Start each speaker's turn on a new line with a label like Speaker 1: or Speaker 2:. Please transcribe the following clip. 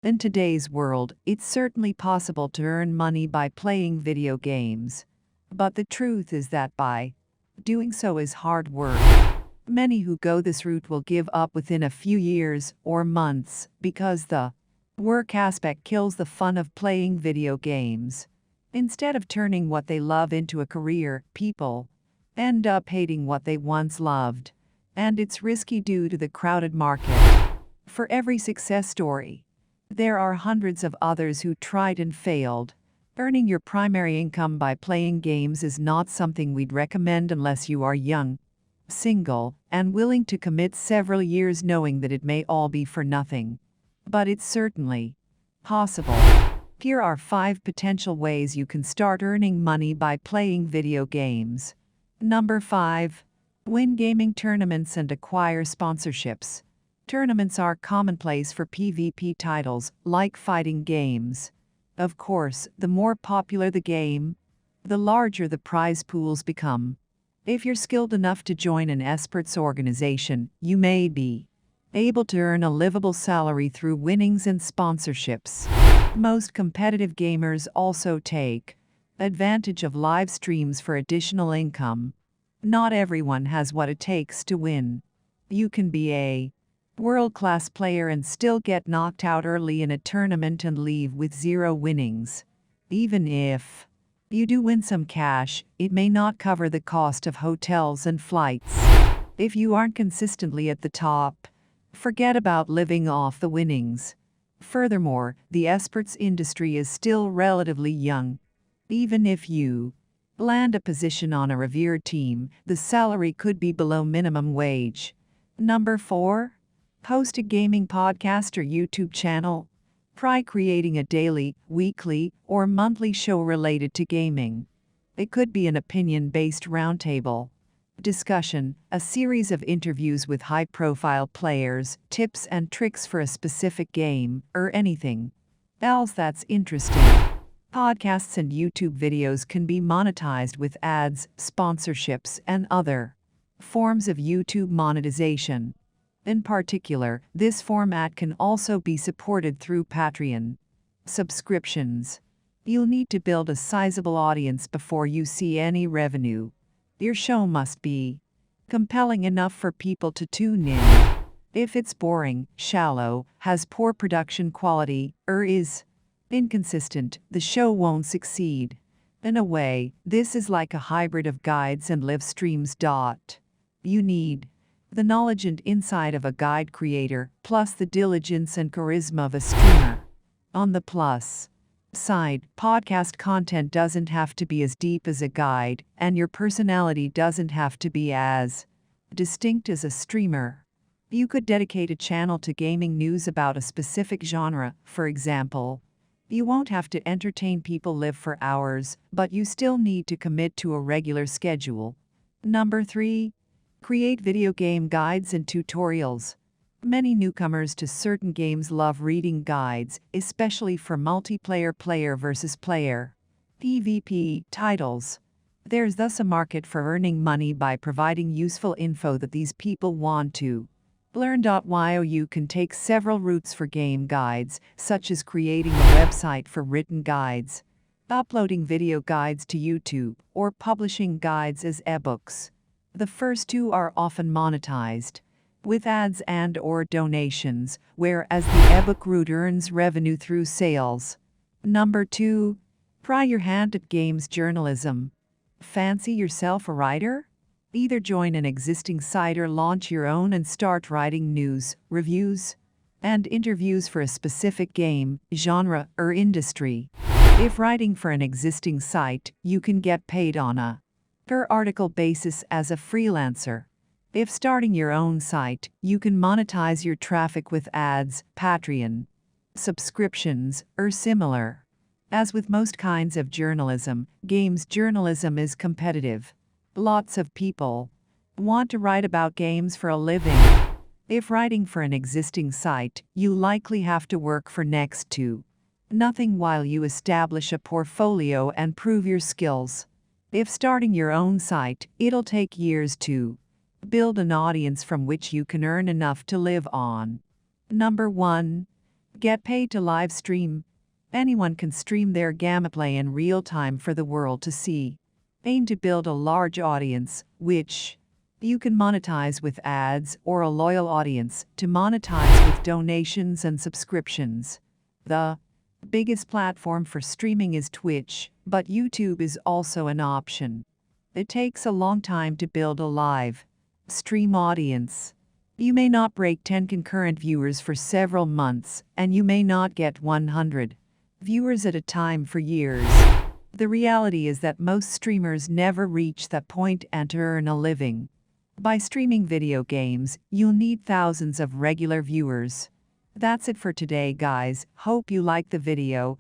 Speaker 1: In today's world, it's certainly possible to earn money by playing video games. But the truth is that by doing so is hard work. Many who go this route will give up within a few years or months because the work aspect kills the fun of playing video games. Instead of turning what they love into a career, people end up hating what they once loved. And it's risky due to the crowded market. For every success story, there are hundreds of others who tried and failed. Earning your primary income by playing games is not something we'd recommend unless you are young, single, and willing to commit several years knowing that it may all be for nothing. But it's certainly possible. Here are 5 potential ways you can start earning money by playing video games. Number 5. Win gaming tournaments and acquire sponsorships. Tournaments are commonplace for PvP titles, like fighting games. Of course, the more popular the game, the larger the prize pools become. If you're skilled enough to join an esports organization, you may be able to earn a livable salary through winnings and sponsorships. Most competitive gamers also take advantage of live streams for additional income. Not everyone has what it takes to win. You can be a world-class player and still get knocked out early in a tournament and leave with 0 winnings. Even if you do win some cash, it may not cover the cost of hotels and flights. If you aren't consistently at the top, forget about living off the winnings. Furthermore, the esports industry is still relatively young. Even if you land a position on a revered team, the salary could be below minimum wage. Number 4. Host a gaming podcast or YouTube channel. Try creating a daily, weekly, or monthly show related to gaming. It could be an opinion-based roundtable discussion, a series of interviews with high-profile players, tips and tricks for a specific game, or anything else that's interesting. Podcasts and YouTube videos can be monetized with ads, sponsorships, and other forms of YouTube monetization. In particular, this format can also be supported through Patreon subscriptions. You'll need to build a sizable audience before you see any revenue. Your show must be compelling enough for people to tune in. If it's boring, shallow, has poor production quality, or is inconsistent, the show won't succeed. In a way, this is like a hybrid of guides and live streams. You need the knowledge and insight of a guide creator, plus the diligence and charisma of a streamer. On the plus side, podcast content doesn't have to be as deep as a guide, and your personality doesn't have to be as distinct as a streamer. You could dedicate a channel to gaming news about a specific genre, for example. You won't have to entertain people live for hours, but you still need to commit to a regular schedule. Number 3. Create video game guides and tutorials. Many newcomers to certain games love reading guides, especially for multiplayer player versus player PvP titles. There's thus a market for earning money by providing useful info that these people want to learn. While you can take several routes for game guides, such as creating a website for written guides, uploading video guides to YouTube, or publishing guides as ebooks. The first 2 are often monetized with ads and/or donations, whereas the ebook route earns revenue through sales. Number 2. Try your hand at games journalism. Fancy yourself a writer? Either join an existing site or launch your own and start writing news, reviews, and interviews for a specific game, genre, or industry. If writing for an existing site, you can get paid on a per-article basis as a freelancer. If starting your own site, you can monetize your traffic with ads, Patreon subscriptions, or similar. As with most kinds of journalism, games journalism is competitive. Lots of people want to write about games for a living. If writing for an existing site, you likely have to work for next to nothing while you establish a portfolio and prove your skills. If starting your own site, it'll take years to build an audience from which you can earn enough to live on. Number 1. Get paid to live stream. Anyone can stream their gameplay in real time for the world to see. Aim to build a large audience, which you can monetize with ads, or a loyal audience to monetize with donations and subscriptions. The biggest platform for streaming is Twitch, but YouTube is also an option. It takes a long time to build a live stream audience. You may not break 10 concurrent viewers for several months, and you may not get 100 viewers at a time for years. The reality is that most streamers never reach that point and earn a living. By streaming video games, you'll need thousands of regular viewers. That's it for today, guys. Hope you liked the video.